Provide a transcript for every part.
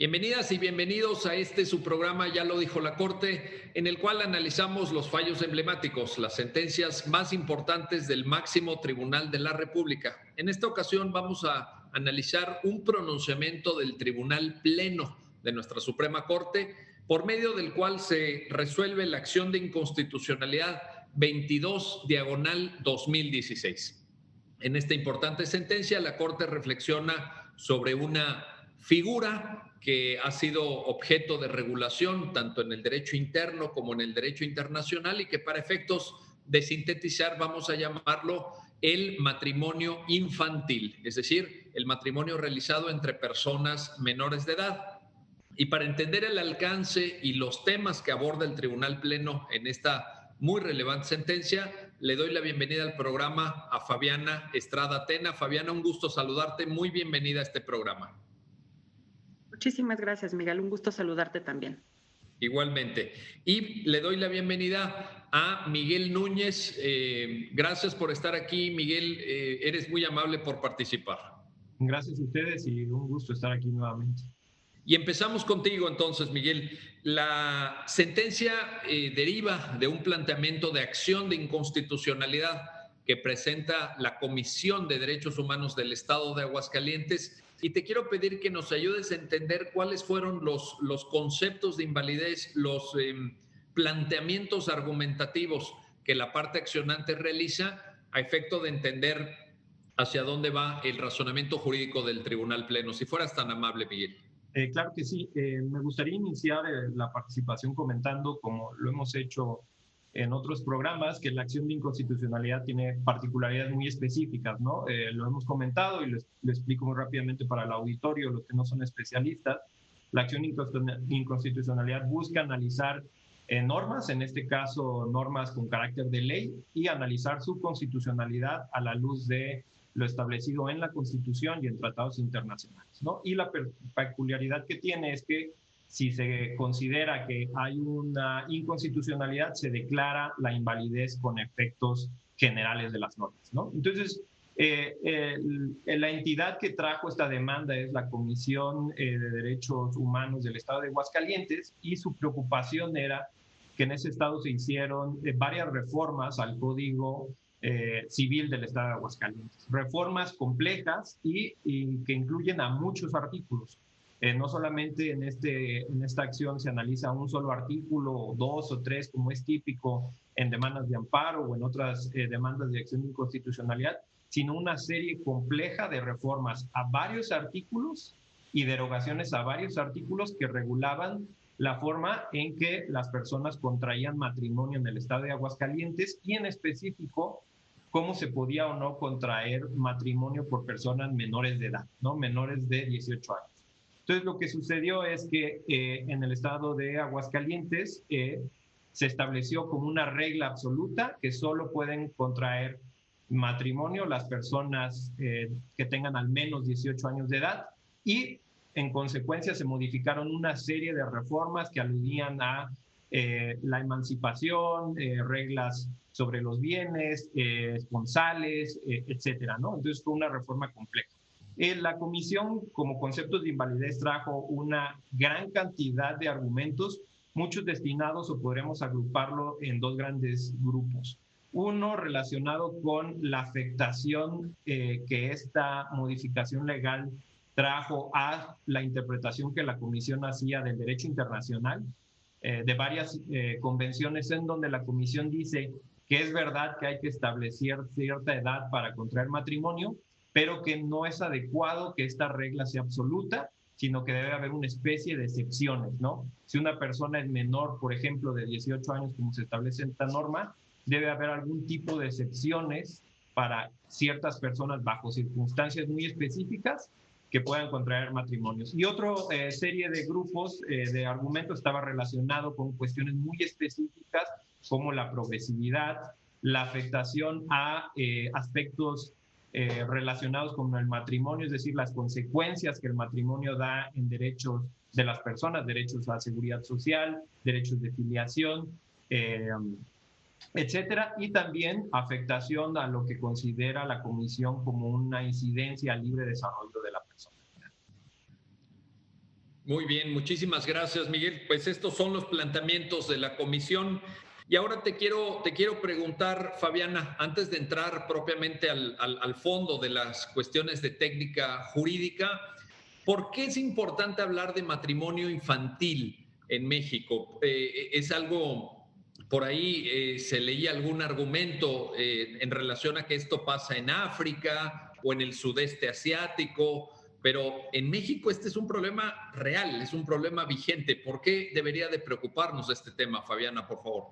Bienvenidas y bienvenidos a su programa Ya lo dijo la Corte, en el cual analizamos los fallos emblemáticos, las sentencias más importantes del máximo tribunal de la República. En esta ocasión vamos a analizar un pronunciamiento del Tribunal Pleno de nuestra Suprema Corte, por medio del cual se resuelve la acción de inconstitucionalidad 22/2016. En esta importante sentencia, la Corte reflexiona sobre una figura que ha sido objeto de regulación tanto en el derecho interno como en el derecho internacional y que para efectos de sintetizar vamos a llamarlo el matrimonio infantil, es decir, el matrimonio realizado entre personas menores de edad. Y para entender el alcance y los temas que aborda el Tribunal Pleno en esta muy relevante sentencia, le doy la bienvenida al programa a Fabiana Estrada Tena. Fabiana, un gusto saludarte, muy bienvenida a este programa. Muchísimas gracias, Miguel. Un gusto saludarte también. Igualmente. Y le doy la bienvenida a Miguel Núñez. Gracias por estar aquí, Miguel. Eres muy amable por participar. Gracias a ustedes y un gusto estar aquí nuevamente. Y empezamos contigo entonces, Miguel. La sentencia deriva de un planteamiento de acción de inconstitucionalidad que presenta la Comisión de Derechos Humanos del Estado de Aguascalientes. Y te quiero pedir que nos ayudes a entender cuáles fueron los conceptos de invalidez, los planteamientos argumentativos que la parte accionante realiza a efecto de entender hacia dónde va el razonamiento jurídico del Tribunal Pleno. Si fueras tan amable, Miguel. Claro que sí. Me gustaría iniciar la participación comentando, como lo hemos hecho en otros programas, que la acción de inconstitucionalidad tiene particularidades muy específicas, ¿no? Lo hemos comentado y lo explico muy rápidamente para el auditorio, los que no son especialistas. La acción de inconstitucionalidad busca analizar normas, en este caso normas con carácter de ley, y analizar su constitucionalidad a la luz de lo establecido en la Constitución y en tratados internacionales, ¿no? Y la peculiaridad que tiene es que si se considera que hay una inconstitucionalidad, se declara la invalidez con efectos generales de las normas, ¿no? Entonces, la entidad que trajo esta demanda es la Comisión de Derechos Humanos del Estado de Aguascalientes, y su preocupación era que en ese estado se hicieron varias reformas al Código Civil del Estado de Aguascalientes. Reformas complejas y que incluyen a muchos artículos. No solamente en esta acción se analiza un solo artículo, o dos o tres, como es típico en demandas de amparo o en otras demandas de acción de inconstitucionalidad, sino una serie compleja de reformas a varios artículos y derogaciones a varios artículos que regulaban la forma en que las personas contraían matrimonio en el estado de Aguascalientes, y en específico cómo se podía o no contraer matrimonio por personas menores de edad, ¿no? Menores de 18 años. Entonces, lo que sucedió es que en el estado de Aguascalientes se estableció como una regla absoluta que solo pueden contraer matrimonio las personas que tengan al menos 18 años de edad, y en consecuencia se modificaron una serie de reformas que aludían a la emancipación, reglas sobre los bienes, esponsales, etcétera, ¿no? Entonces fue una reforma compleja. La comisión, como conceptos de invalidez, trajo una gran cantidad de argumentos, muchos destinados, o podremos agruparlo en dos grandes grupos. Uno relacionado con la afectación que esta modificación legal trajo a la interpretación que la Comisión hacía del derecho internacional, de varias convenciones en donde la Comisión dice que es verdad que hay que establecer cierta edad para contraer matrimonio, pero que no es adecuado que esta regla sea absoluta, sino que debe haber una especie de excepciones, ¿no? Si una persona es menor, por ejemplo, de 18 años, como se establece en esta norma, debe haber algún tipo de excepciones para ciertas personas bajo circunstancias muy específicas que puedan contraer matrimonios. Y otra serie de grupos de argumentos estaba relacionado con cuestiones muy específicas como la progresividad, la afectación a aspectos relacionados con el matrimonio, es decir, las consecuencias que el matrimonio da en derechos de las personas, derechos a la seguridad social, derechos de filiación, etcétera, y también afectación a lo que considera la Comisión como una incidencia al libre desarrollo de la persona. Muy bien, muchísimas gracias, Miguel. Pues estos son los planteamientos de la comisión. Y ahora te quiero preguntar, Fabiana, antes de entrar propiamente al fondo de las cuestiones de técnica jurídica, ¿por qué es importante hablar de matrimonio infantil en México? ¿Es algo, por ahí se leía algún argumento en relación a que esto pasa en África o en el sudeste asiático? Pero en México este es un problema real, es un problema vigente. ¿Por qué debería de preocuparnos este tema, Fabiana, por favor?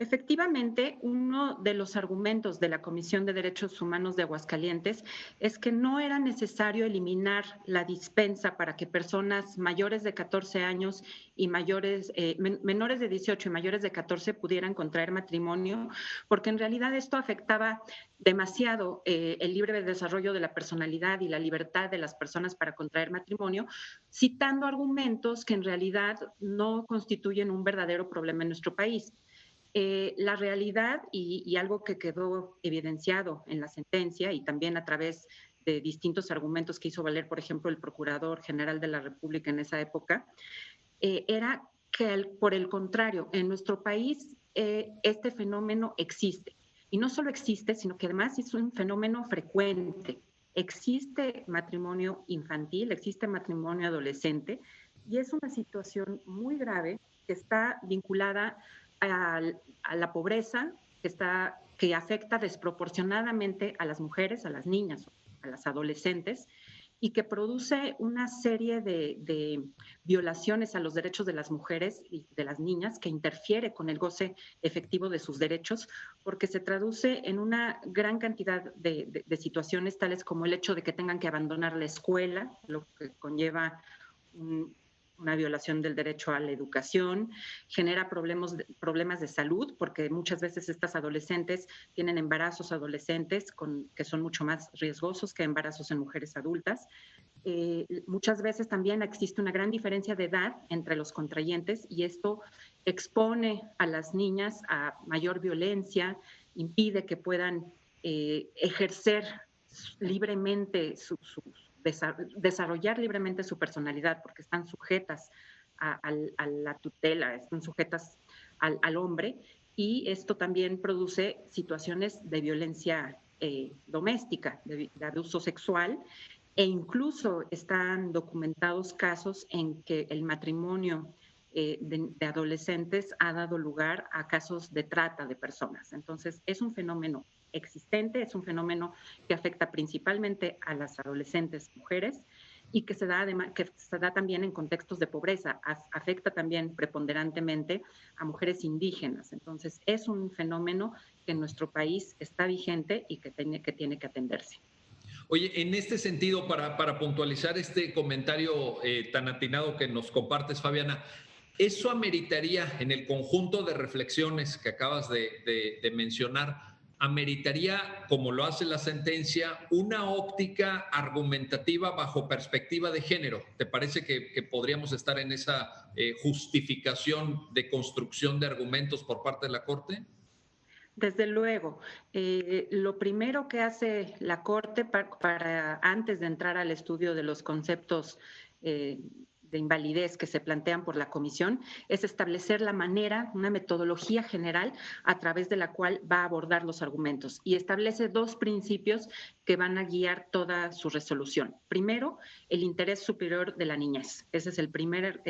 Efectivamente, uno de los argumentos de la Comisión de Derechos Humanos de Aguascalientes es que no era necesario eliminar la dispensa para que personas mayores de 14 años y menores de 18 y mayores de 14 pudieran contraer matrimonio, porque en realidad esto afectaba demasiado el libre desarrollo de la personalidad y la libertad de las personas para contraer matrimonio, citando argumentos que en realidad no constituyen un verdadero problema en nuestro país. La realidad y algo que quedó evidenciado en la sentencia y también a través de distintos argumentos que hizo valer, por ejemplo, el Procurador General de la República en esa época, era que por el contrario, en nuestro país este fenómeno existe. Y no solo existe, sino que además es un fenómeno frecuente. Existe matrimonio infantil, existe matrimonio adolescente, y es una situación muy grave que está vinculada a la pobreza, que afecta desproporcionadamente a las mujeres, a las niñas, a las adolescentes, y que produce una serie de violaciones a los derechos de las mujeres y de las niñas, que interfiere con el goce efectivo de sus derechos, porque se traduce en una gran cantidad de situaciones, tales como el hecho de que tengan que abandonar la escuela, lo que conlleva una violación del derecho a la educación, genera problemas de salud, porque muchas veces estas adolescentes tienen embarazos adolescentes que son mucho más riesgosos que embarazos en mujeres adultas. Muchas veces también existe una gran diferencia de edad entre los contrayentes y esto expone a las niñas a mayor violencia, impide que puedan ejercer libremente desarrollar libremente su personalidad, porque están sujetas a la tutela, están sujetas al hombre, y esto también produce situaciones de violencia doméstica, de abuso sexual, e incluso están documentados casos en que el matrimonio de adolescentes ha dado lugar a casos de trata de personas. Entonces, es un fenómeno existente, es un fenómeno que afecta principalmente a las adolescentes mujeres y que se da también en contextos de pobreza, afecta también preponderantemente a mujeres indígenas. Entonces, es un fenómeno que en nuestro país está vigente y que tiene que atenderse. Oye, en este sentido, para puntualizar este comentario tan atinado que nos compartes, Fabiana, ¿eso ameritaría en el conjunto de reflexiones que acabas de mencionar, ameritaría, como lo hace la sentencia, una óptica argumentativa bajo perspectiva de género? ¿Te parece que podríamos estar en esa justificación de construcción de argumentos por parte de la Corte? Desde luego, lo primero que hace la Corte antes de entrar al estudio de los conceptos de invalidez que se plantean por la Comisión es establecer la manera, una metodología general a través de la cual va a abordar los argumentos y establece dos principios que van a guiar toda su resolución. Primero, el interés superior de la niñez. Ese es el primer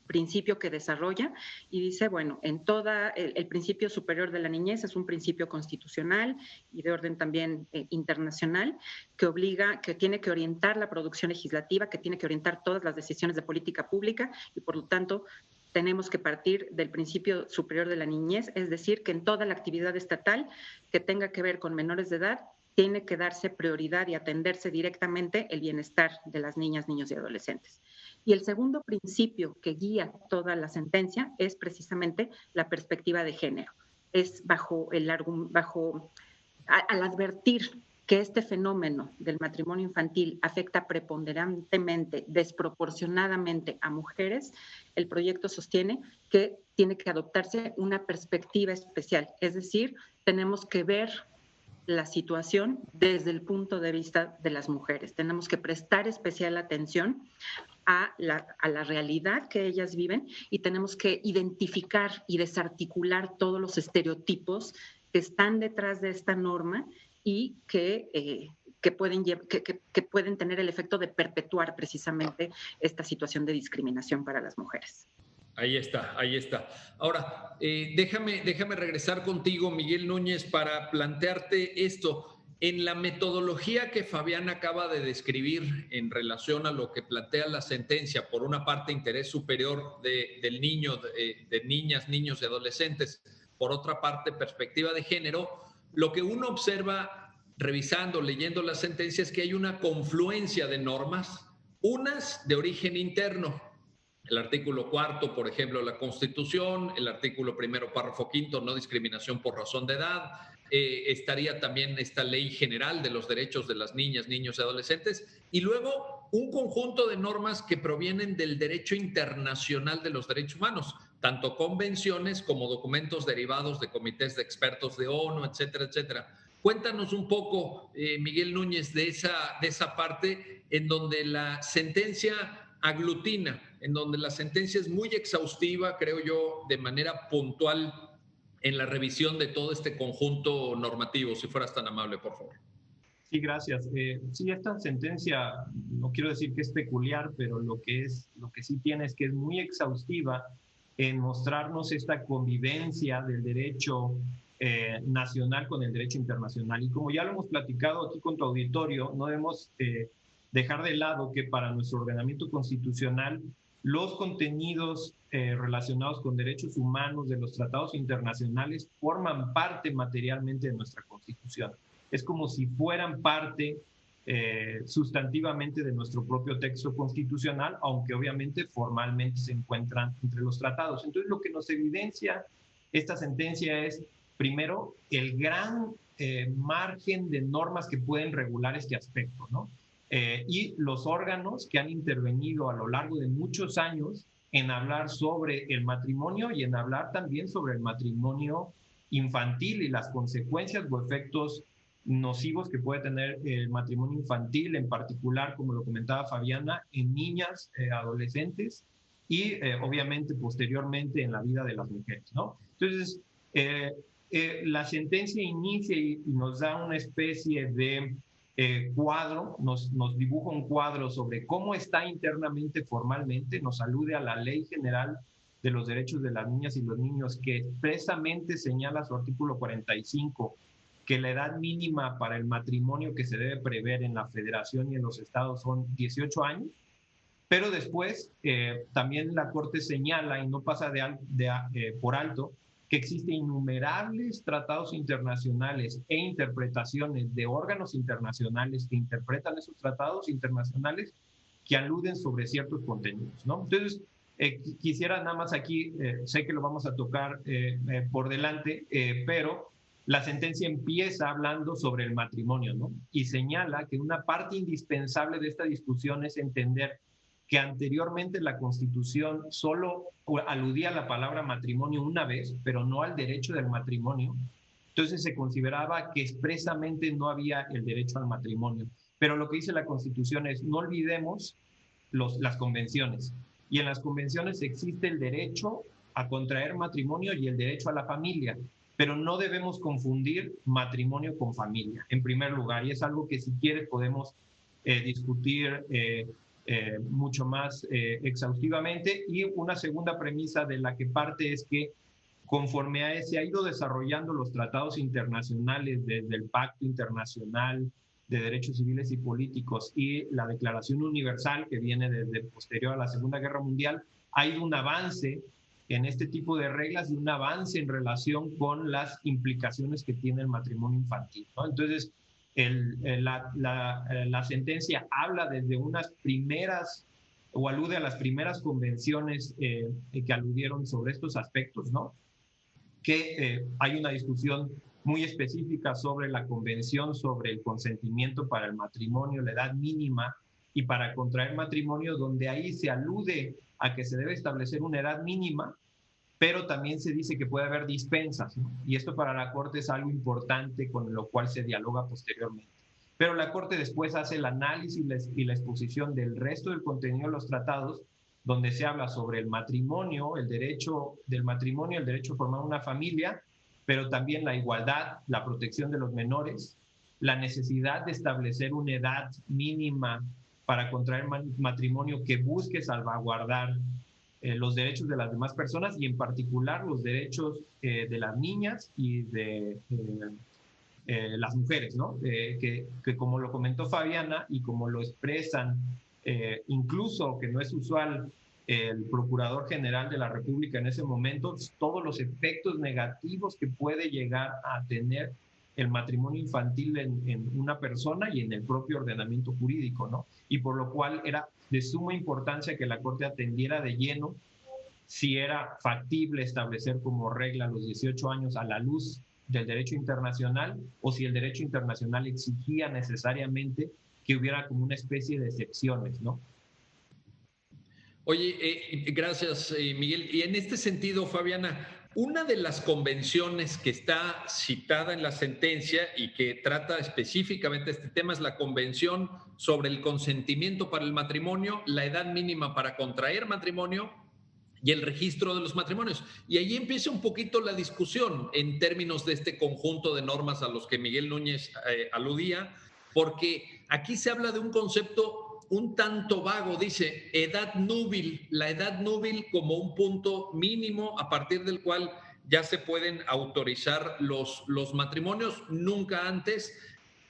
principio que desarrolla y dice, bueno, el principio superior de la niñez es un principio constitucional y de orden también internacional que tiene que orientar la producción legislativa, que tiene que orientar todas las decisiones de política pública y por lo tanto tenemos que partir del principio superior de la niñez, es decir, que en toda la actividad estatal que tenga que ver con menores de edad tiene que darse prioridad y atenderse directamente el bienestar de las niñas, niños y adolescentes. Y el segundo principio que guía toda la sentencia es precisamente la perspectiva de género. Es al advertir que este fenómeno del matrimonio infantil afecta preponderantemente, desproporcionadamente a mujeres, el proyecto sostiene que tiene que adoptarse una perspectiva especial, es decir, tenemos que ver la situación desde el punto de vista de las mujeres. Tenemos que prestar especial atención a la realidad que ellas viven y tenemos que identificar y desarticular todos los estereotipos que están detrás de esta norma y que pueden tener el efecto de perpetuar precisamente esta situación de discriminación para las mujeres. Ahí está, ahí está. Ahora, déjame regresar contigo, Miguel Núñez, para plantearte esto. En la metodología que Fabián acaba de describir en relación a lo que plantea la sentencia, por una parte, interés superior del niño, de niñas, niños y adolescentes, por otra parte, perspectiva de género, lo que uno observa revisando, leyendo la sentencia es que hay una confluencia de normas, unas de origen interno. El artículo 4, por ejemplo, de la Constitución, el artículo 1, párrafo 5, no discriminación por razón de edad. Estaría también esta ley general de los derechos de las niñas, niños y adolescentes. Y luego un conjunto de normas que provienen del derecho internacional de los derechos humanos, tanto convenciones como documentos derivados de comités de expertos de ONU, etcétera, etcétera. Cuéntanos un poco, Miguel Núñez, de esa parte en donde la sentencia aglutina, en donde la sentencia es muy exhaustiva, creo yo, de manera puntual en la revisión de todo este conjunto normativo. Si fueras tan amable, por favor. Sí, gracias. Sí, esta sentencia, no quiero decir que es peculiar, pero lo que sí tiene es que es muy exhaustiva en mostrarnos esta convivencia del derecho nacional con el derecho internacional. Y como ya lo hemos platicado aquí con tu auditorio, no debemos dejar de lado que para nuestro ordenamiento constitucional los contenidos relacionados con derechos humanos de los tratados internacionales forman parte materialmente de nuestra Constitución. Es como si fueran parte sustantivamente de nuestro propio texto constitucional, aunque obviamente formalmente se encuentran entre los tratados. Entonces, lo que nos evidencia esta sentencia es, primero, el gran margen de normas que pueden regular este aspecto, ¿no? Y los órganos que han intervenido a lo largo de muchos años en hablar sobre el matrimonio y en hablar también sobre el matrimonio infantil y las consecuencias o efectos nocivos que puede tener el matrimonio infantil, en particular, como lo comentaba Fabiana, en niñas, adolescentes y obviamente posteriormente en la vida de las mujeres, ¿no? Entonces, la sentencia inicia y nos da una especie de cuadro, nos dibuja un cuadro sobre cómo está internamente formalmente, nos alude a la Ley General de los Derechos de las Niñas y los Niños, que expresamente señala su artículo 45, que la edad mínima para el matrimonio que se debe prever en la Federación y en los estados son 18 años, pero después también la Corte señala, y no pasa por alto, que existen innumerables tratados internacionales e interpretaciones de órganos internacionales que interpretan esos tratados internacionales que aluden sobre ciertos contenidos, ¿no? Entonces, quisiera nada más aquí, sé que lo vamos a tocar por delante, pero la sentencia empieza hablando sobre el matrimonio, ¿no? Y señala que una parte indispensable de esta discusión es entender que anteriormente la Constitución solo aludía a la palabra matrimonio una vez, pero no al derecho del matrimonio. Entonces se consideraba que expresamente no había el derecho al matrimonio. Pero lo que dice la Constitución es, no olvidemos las convenciones. Y en las convenciones existe el derecho a contraer matrimonio y el derecho a la familia. Pero no debemos confundir matrimonio con familia, en primer lugar. Y es algo que si quieres podemos discutir mucho más exhaustivamente. Y una segunda premisa de la que parte es que conforme se ha ido desarrollando los tratados internacionales, desde el Pacto Internacional de Derechos Civiles y Políticos y la Declaración Universal, que viene desde posterior a la Segunda Guerra Mundial, ha ido un avance en este tipo de reglas y un avance en relación con las implicaciones que tiene el matrimonio infantil, ¿no? Entonces, la sentencia habla desde unas primeras, o alude a las primeras convenciones que aludieron sobre estos aspectos, ¿no? Que hay una discusión muy específica sobre la convención sobre el consentimiento para el matrimonio, la edad mínima, y para contraer matrimonio, donde ahí se alude a que se debe establecer una edad mínima pero también se dice que puede haber dispensas, ¿no? Y esto para la Corte es algo importante con lo cual se dialoga posteriormente. Pero la Corte después hace el análisis y la exposición del resto del contenido de los tratados, donde se habla sobre el matrimonio, el derecho del matrimonio, el derecho a formar una familia, pero también la igualdad, la protección de los menores, la necesidad de establecer una edad mínima para contraer matrimonio que busque salvaguardar los derechos de las demás personas y en particular los derechos de las niñas y de las mujeres, ¿no? Que como lo comentó Fabiana y como lo expresan, incluso que no es usual el Procurador General de la República en ese momento, todos los efectos negativos que puede llegar a tener el matrimonio infantil en una persona y en el propio ordenamiento jurídico, ¿no? Y por lo cual era de suma importancia que la Corte atendiera de lleno si era factible establecer como regla los 18 años a la luz del derecho internacional o si el derecho internacional exigía necesariamente que hubiera como una especie de excepciones, ¿no? Oye, gracias, Miguel. Y en este sentido, Fabiana, una de las convenciones que está citada en la sentencia y que trata específicamente este tema es la Convención sobre el consentimiento para el matrimonio, la edad mínima para contraer matrimonio y el registro de los matrimonios. Y ahí empieza un poquito la discusión en términos de este conjunto de normas a los que Miguel Núñez aludía, porque aquí se habla de un concepto un tanto vago, dice edad núbil, la edad núbil como un punto mínimo a partir del cual ya se pueden autorizar los matrimonios, nunca antes,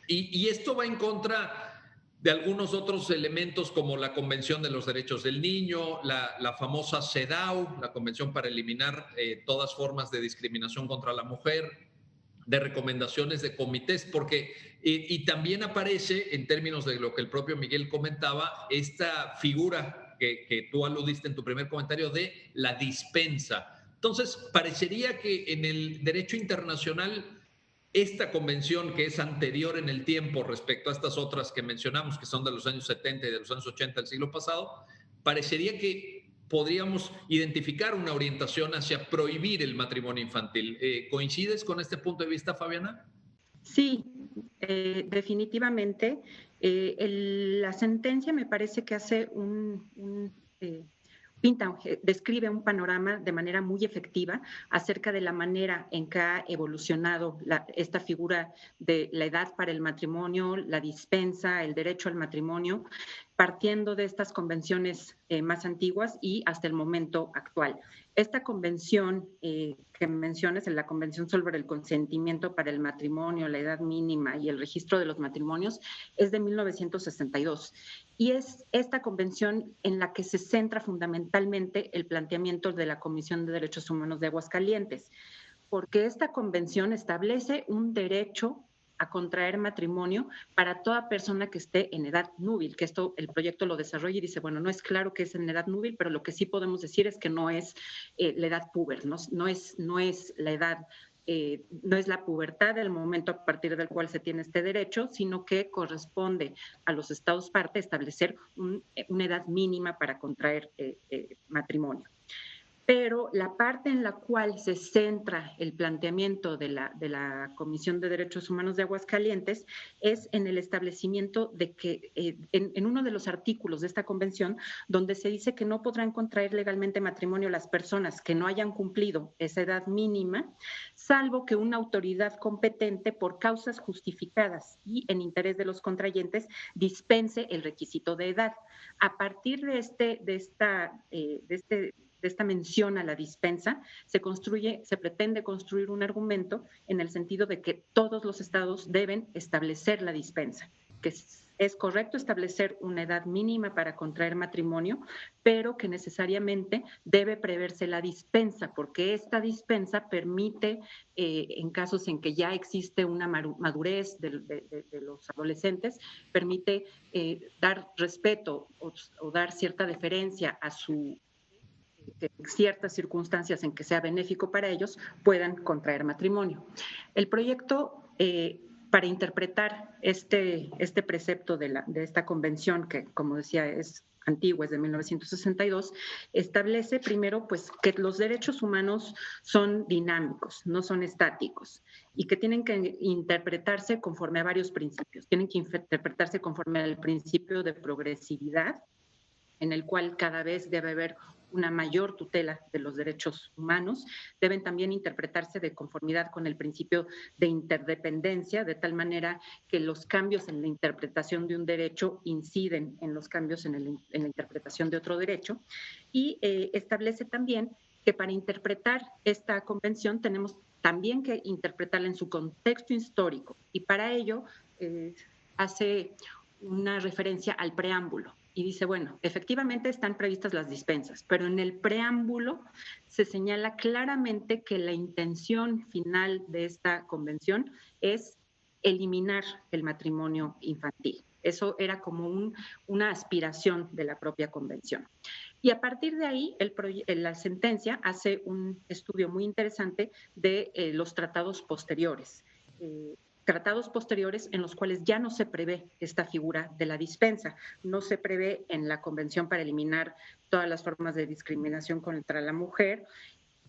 y esto va en contra de algunos otros elementos como la Convención de los Derechos del Niño, la famosa CEDAW, la Convención para eliminar todas formas de discriminación contra la mujer, de recomendaciones de comités, porque y también aparece en términos de lo que el propio Miguel comentaba, esta figura que tú aludiste en tu primer comentario de la dispensa. Entonces, parecería que en el derecho internacional esta convención que es anterior en el tiempo respecto a estas otras que mencionamos, que son de los años 70 y de los años 80 del siglo pasado, parecería que podríamos identificar una orientación hacia prohibir el matrimonio infantil. ¿Coincides con este punto de vista, Fabiana? Sí, definitivamente. La sentencia me parece que hace describe un panorama de manera muy efectiva acerca de la manera en que ha evolucionado esta figura de la edad para el matrimonio, la dispensa, el derecho al matrimonio, partiendo de estas convenciones más antiguas y hasta el momento actual. Esta convención que mencionas, la Convención sobre el Consentimiento para el Matrimonio, la edad mínima y el registro de los matrimonios, es de 1962. Y es esta convención en la que se centra fundamentalmente el planteamiento de la Comisión de Derechos Humanos de Aguascalientes, porque esta convención establece un derecho a contraer matrimonio para toda persona que esté en edad núbil, que esto el proyecto lo desarrolla y dice, bueno, no es claro que es en edad núbil, pero lo que sí podemos decir es que no es la edad puber, no es la edad, no es la pubertad el momento a partir del cual se tiene este derecho, sino que corresponde a los estados parte establecer una edad mínima para contraer matrimonio. Pero la parte en la cual se centra el planteamiento de la Comisión de Derechos Humanos de Aguascalientes es en el establecimiento de que en uno de los artículos de esta convención, donde se dice que no podrán contraer legalmente matrimonio las personas que no hayan cumplido esa edad mínima, salvo que una autoridad competente por causas justificadas y en interés de los contrayentes dispense el requisito de edad. A partir de esta mención a la dispensa, se pretende construir un argumento en el sentido de que todos los estados deben establecer la dispensa, que es correcto establecer una edad mínima para contraer matrimonio, pero que necesariamente debe preverse la dispensa, porque esta dispensa permite, en casos en que ya existe una madurez de los adolescentes, permite dar respeto o dar cierta deferencia a su ciertas circunstancias en que sea benéfico para ellos, puedan contraer matrimonio. El proyecto, para interpretar este precepto de esta convención, que como decía es antigua, es de 1962, establece primero pues, que los derechos humanos son dinámicos, no son estáticos, y que tienen que interpretarse conforme a varios principios. Tienen que interpretarse conforme al principio de progresividad, en el cual cada vez debe haber una mayor tutela de los derechos humanos. Deben también interpretarse de conformidad con el principio de interdependencia, de tal manera que los cambios en la interpretación de un derecho inciden en los cambios en la interpretación de otro derecho. Y establece también que para interpretar esta convención tenemos también que interpretarla en su contexto histórico, y para ello hace una referencia al preámbulo. Y dice, bueno, efectivamente están previstas las dispensas, pero en el preámbulo se señala claramente que la intención final de esta convención es eliminar el matrimonio infantil. Eso era como una aspiración de la propia convención. Y a partir de ahí, la sentencia hace un estudio muy interesante de los tratados posteriores. Tratados posteriores en los cuales ya no se prevé esta figura de la dispensa, no se prevé en la Convención para eliminar todas las formas de discriminación contra la mujer,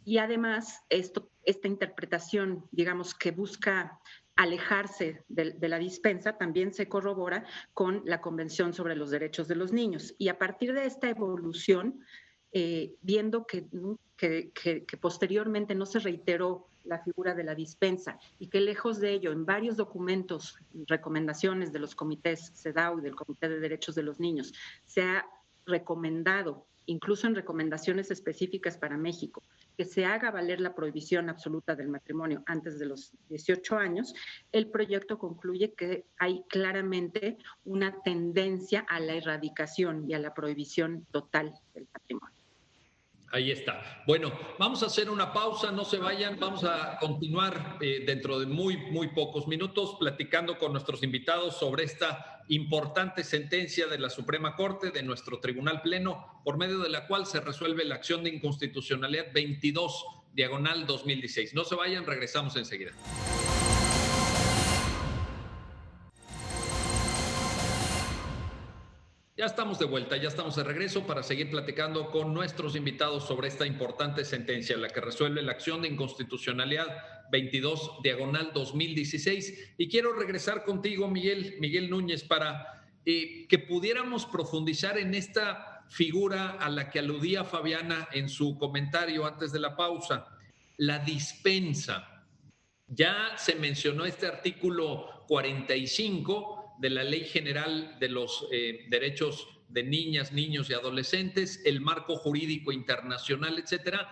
y además esta interpretación, digamos, que busca alejarse de la dispensa, también se corrobora con la Convención sobre los Derechos de los Niños. Y a partir de esta evolución, viendo que posteriormente no se reiteró la figura de la dispensa y que lejos de ello, en varios documentos, recomendaciones de los comités CEDAW y del Comité de Derechos de los Niños, se ha recomendado, incluso en recomendaciones específicas para México, que se haga valer la prohibición absoluta del matrimonio antes de los 18 años, el proyecto concluye que hay claramente una tendencia a la erradicación y a la prohibición total del matrimonio. Ahí está. Bueno, vamos a hacer una pausa, no se vayan, vamos a continuar dentro de muy pocos minutos platicando con nuestros invitados sobre esta importante sentencia de la Suprema Corte, de nuestro Tribunal Pleno, por medio de la cual se resuelve la acción de inconstitucionalidad 22/2016. No se vayan, regresamos enseguida. Ya estamos de vuelta, ya estamos de regreso para seguir platicando con nuestros invitados sobre esta importante sentencia, la que resuelve la acción de inconstitucionalidad 22/2016. Y quiero regresar contigo, Miguel Núñez, para que pudiéramos profundizar en esta figura a la que aludía Fabiana en su comentario antes de la pausa, la dispensa. Ya se mencionó este artículo 45 de la Ley General de los Derechos de Niñas, Niños y Adolescentes, el marco jurídico internacional, etcétera,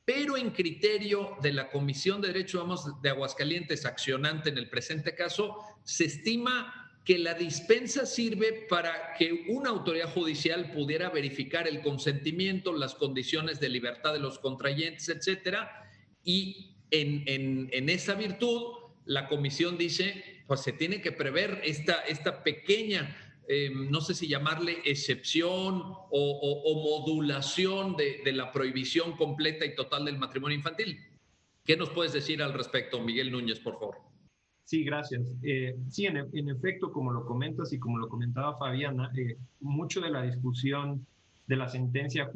pero en criterio de la Comisión de Derechos Humanos de Aguascalientes, accionante en el presente caso, se estima que la dispensa sirve para que una autoridad judicial pudiera verificar el consentimiento, las condiciones de libertad de los contrayentes, etcétera, y en esa virtud, la comisión dice, pues se tiene que prever esta pequeña, no sé si llamarle excepción o modulación de la prohibición completa y total del matrimonio infantil. ¿Qué nos puedes decir al respecto, Miguel Núñez, por favor? Sí, gracias. Sí, en efecto, como lo comentas y como lo comentaba Fabiana, mucho de la discusión de la sentencia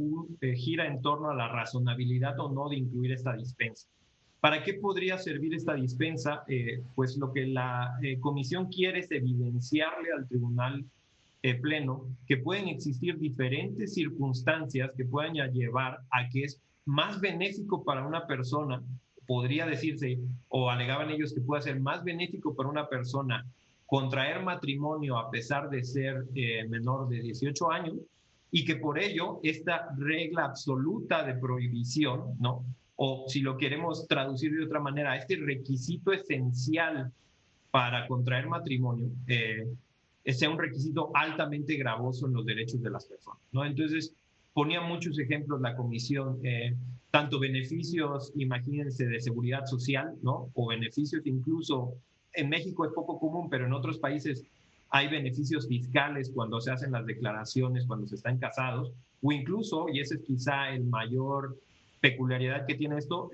gira en torno a la razonabilidad o no de incluir esta dispensa. ¿Para qué podría servir esta dispensa? Pues lo que la comisión quiere es evidenciarle al Tribunal Pleno que pueden existir diferentes circunstancias que puedan llevar a que es más benéfico para una persona, podría decirse, o alegaban ellos que puede ser más benéfico para una persona contraer matrimonio a pesar de ser menor de 18 años, y que por ello esta regla absoluta de prohibición, ¿no?, o si lo queremos traducir de otra manera, este requisito esencial para contraer matrimonio sea un requisito altamente gravoso en los derechos de las personas, ¿no? Entonces, ponía muchos ejemplos la comisión, tanto beneficios, imagínense, de seguridad social, ¿no?, o beneficios incluso, en México es poco común, pero en otros países hay beneficios fiscales cuando se hacen las declaraciones, cuando se están casados, o incluso, y ese es quizá el mayor peculiaridad que tiene esto,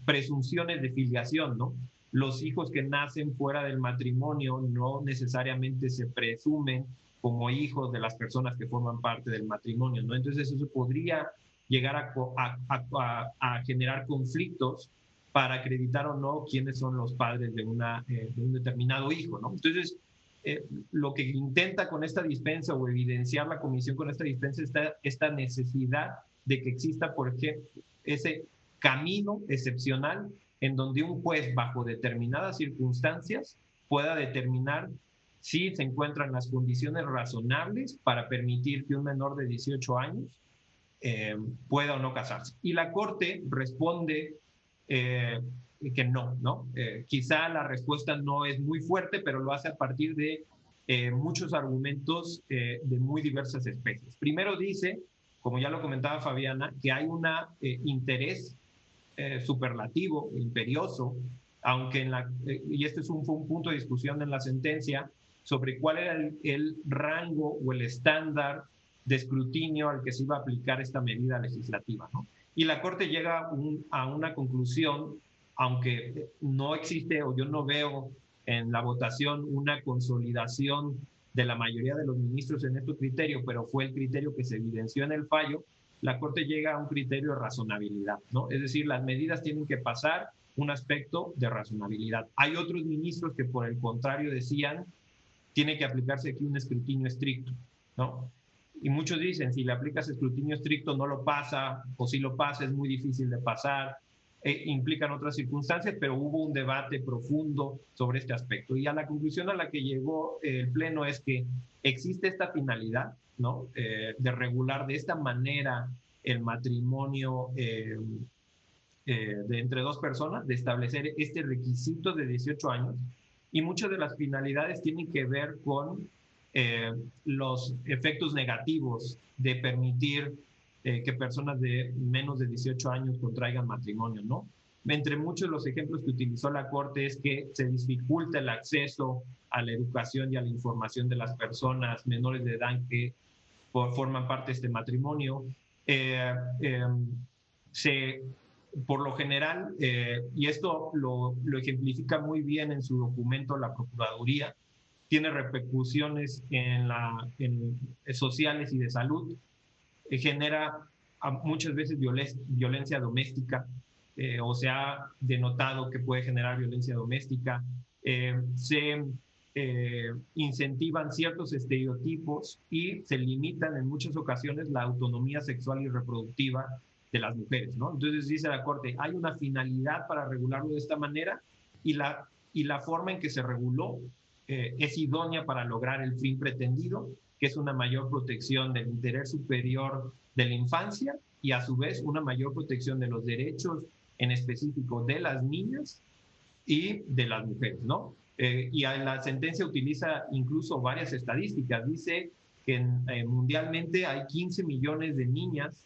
presunciones de filiación, ¿no? Los hijos que nacen fuera del matrimonio no necesariamente se presumen como hijos de las personas que forman parte del matrimonio, ¿no? Entonces eso podría llegar a generar conflictos para acreditar o no quiénes son los padres de un determinado hijo, ¿no? Entonces, lo que intenta con esta dispensa o evidenciar la comisión con esta dispensa es esta necesidad de que exista, por ejemplo, ese camino excepcional en donde un juez, bajo determinadas circunstancias, pueda determinar si se encuentran las condiciones razonables para permitir que un menor de 18 años pueda o no casarse. Y la Corte responde que no, ¿no? Quizá la respuesta no es muy fuerte, pero lo hace a partir de muchos argumentos de muy diversas especies. Primero dice, como ya lo comentaba Fabiana, que hay un interés superlativo, imperioso, aunque y este fue un punto de discusión en la sentencia, sobre cuál era el rango o el estándar de escrutinio al que se iba a aplicar esta medida legislativa, ¿no? Y la Corte llega a una conclusión, aunque no existe o yo no veo en la votación una consolidación de la mayoría de los ministros en este criterio, pero fue el criterio que se evidenció en el fallo, la Corte llega a un criterio de razonabilidad, ¿no? Es decir, las medidas tienen que pasar un aspecto de razonabilidad. Hay otros ministros que por el contrario decían, tiene que aplicarse aquí un escrutinio estricto, ¿no? Y muchos dicen, si le aplicas escrutinio estricto no lo pasa, o si lo pasa es muy difícil de pasar, implican otras circunstancias, pero hubo un debate profundo sobre este aspecto. Y a la conclusión a la que llegó el Pleno es que existe esta finalidad, ¿no? De regular de esta manera el matrimonio de entre dos personas, de establecer este requisito de 18 años, y muchas de las finalidades tienen que ver con los efectos negativos de permitir que personas de menos de 18 años contraigan matrimonio, ¿no? Entre muchos de los ejemplos que utilizó la Corte es que se dificulta el acceso a la educación y a la información de las personas menores de edad que forman parte de este matrimonio. Por lo general, y esto lo ejemplifica muy bien en su documento la Procuraduría, tiene repercusiones en sociales y de salud, genera muchas veces violencia doméstica, o se ha denotado que puede generar violencia doméstica, se incentivan ciertos estereotipos y se limitan en muchas ocasiones la autonomía sexual y reproductiva de las mujeres, ¿no? Entonces dice la Corte, hay una finalidad para regularlo de esta manera y la forma en que se reguló es idónea para lograr el fin pretendido, que es una mayor protección del interés superior de la infancia y a su vez una mayor protección de los derechos en específico de las niñas y de las mujeres, ¿no? Y la sentencia utiliza incluso varias estadísticas. Dice que mundialmente hay 15 millones de niñas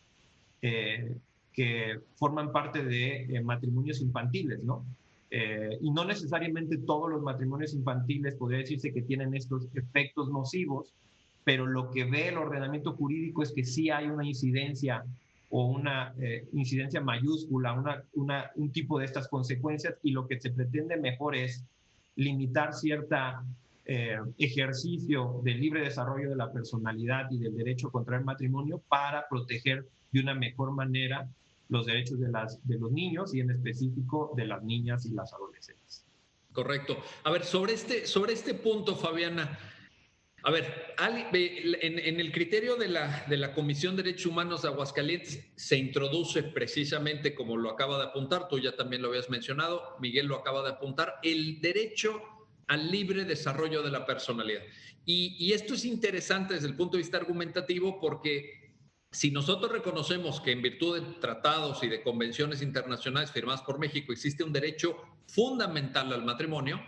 que forman parte de matrimonios infantiles, ¿no? Y no necesariamente todos los matrimonios infantiles podría decirse que tienen estos efectos nocivos, pero lo que ve el ordenamiento jurídico es que sí hay una incidencia o una incidencia mayúscula, un tipo de estas consecuencias, y lo que se pretende mejor es limitar cierta ejercicio del libre desarrollo de la personalidad y del derecho a contraer matrimonio para proteger de una mejor manera los derechos de los niños y en específico de las niñas y las adolescentes. Correcto. A ver, sobre este punto, Fabiana, a ver, en el criterio de la Comisión de Derechos Humanos de Aguascalientes se introduce precisamente, como lo acaba de apuntar, tú ya también lo habías mencionado, Miguel lo acaba de apuntar, el derecho al libre desarrollo de la personalidad. Y esto es interesante desde el punto de vista argumentativo porque si nosotros reconocemos que en virtud de tratados y de convenciones internacionales firmadas por México existe un derecho fundamental al matrimonio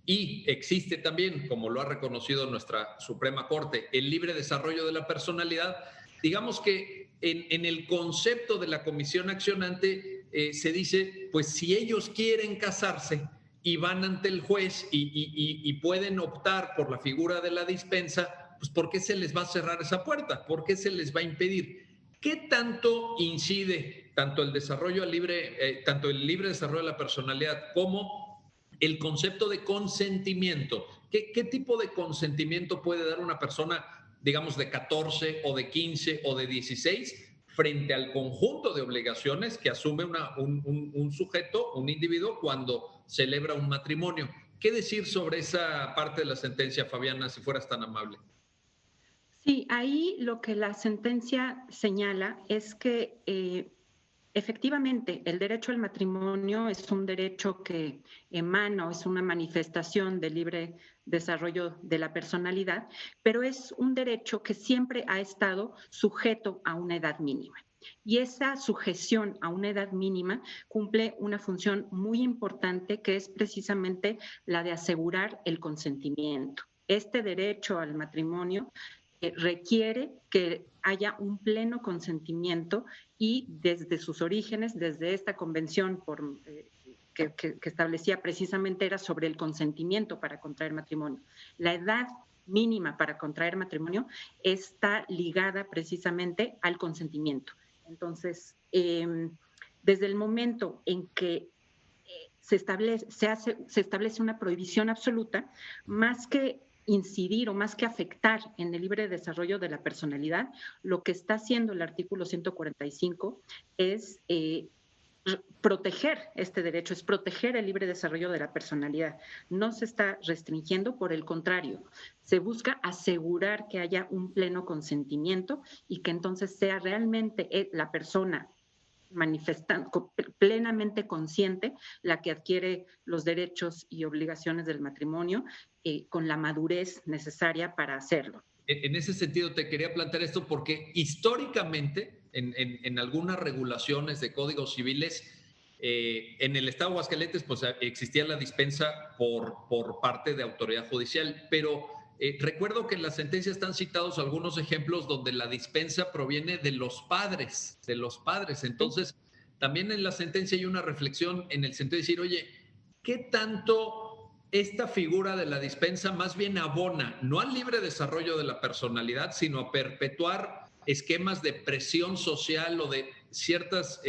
y existe también, como lo ha reconocido nuestra Suprema Corte, el libre desarrollo de la personalidad, digamos que en el concepto de la comisión accionante se dice, pues si ellos quieren casarse y van ante el juez y pueden optar por la figura de la dispensa, pues ¿por qué se les va a cerrar esa puerta? ¿Por qué se les va a impedir? ¿Qué tanto incide tanto el libre desarrollo de la personalidad como el concepto de consentimiento. ¿Qué tipo de consentimiento puede dar una persona, digamos, de 14 o de 15 o de 16 frente al conjunto de obligaciones que asume un sujeto, un individuo, cuando celebra un matrimonio? ¿Qué decir sobre esa parte de la sentencia, Fabiana, si fueras tan amable? Sí, ahí lo que la sentencia señala es que efectivamente el derecho al matrimonio es un derecho que emana o es una manifestación del libre desarrollo de la personalidad, pero es un derecho que siempre ha estado sujeto a una edad mínima. Y esa sujeción a una edad mínima cumple una función muy importante, que es precisamente la de asegurar el consentimiento. Este derecho al matrimonio requiere que haya un pleno consentimiento, y desde sus orígenes, desde esta convención que establecía precisamente, era sobre el consentimiento para contraer matrimonio. La edad mínima para contraer matrimonio está ligada precisamente al consentimiento. Entonces, desde el momento en que se establece una prohibición absoluta, más que incidir o más que afectar en el libre desarrollo de la personalidad, lo que está haciendo el artículo 145 es proteger este derecho, es proteger el libre desarrollo de la personalidad. No se está restringiendo, por el contrario, se busca asegurar que haya un pleno consentimiento y que entonces sea realmente la persona manifestando, plenamente consciente, la que adquiere los derechos y obligaciones del matrimonio, con la madurez necesaria para hacerlo. En ese sentido, te quería plantear esto porque históricamente, en algunas regulaciones de códigos civiles, en el Estado de Aguascalientes, pues existía la dispensa por parte de autoridad judicial, pero recuerdo que en la sentencia están citados algunos ejemplos donde la dispensa proviene de los padres, de los padres. Entonces, también en la sentencia hay una reflexión en el sentido de decir, oye, ¿qué tanto esta figura de la dispensa más bien abona no al libre desarrollo de la personalidad, sino a perpetuar esquemas de presión social o de ciertas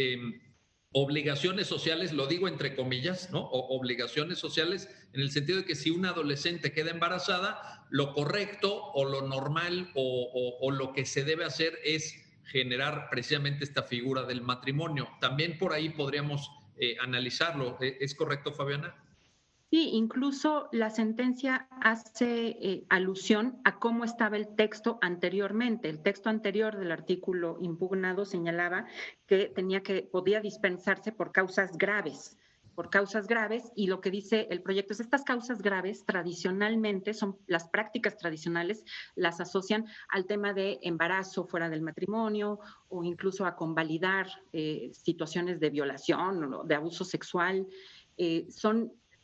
obligaciones sociales, lo digo entre comillas, ¿no? O obligaciones sociales, en el sentido de que si una adolescente queda embarazada, lo correcto o lo normal o lo que se debe hacer es generar precisamente esta figura del matrimonio. También por ahí podríamos analizarlo. ¿Es correcto, Fabiana? Sí, incluso la sentencia hace alusión a cómo estaba el texto anteriormente. El texto anterior del artículo impugnado señalaba que podía dispensarse por causas graves, y lo que dice el proyecto es: estas causas graves tradicionalmente son las prácticas tradicionales, las asocian al tema de embarazo fuera del matrimonio, o incluso a convalidar situaciones de violación o de abuso sexual.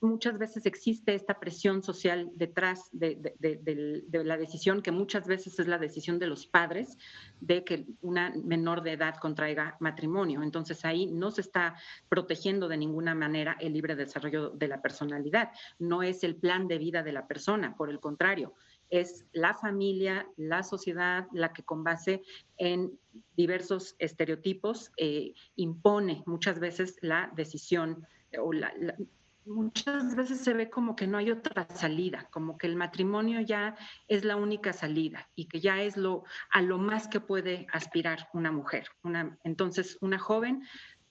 Muchas veces existe esta presión social detrás de la decisión, que muchas veces es la decisión de los padres, de que una menor de edad contraiga matrimonio. Entonces ahí no se está protegiendo de ninguna manera el libre desarrollo de la personalidad. No es el plan de vida de la persona, por el contrario, es la familia, la sociedad, la que, con base en diversos estereotipos, impone muchas veces la decisión, o muchas veces se ve como que no hay otra salida, como que el matrimonio ya es la única salida y que ya es a lo más que puede aspirar una mujer. Entonces, una joven,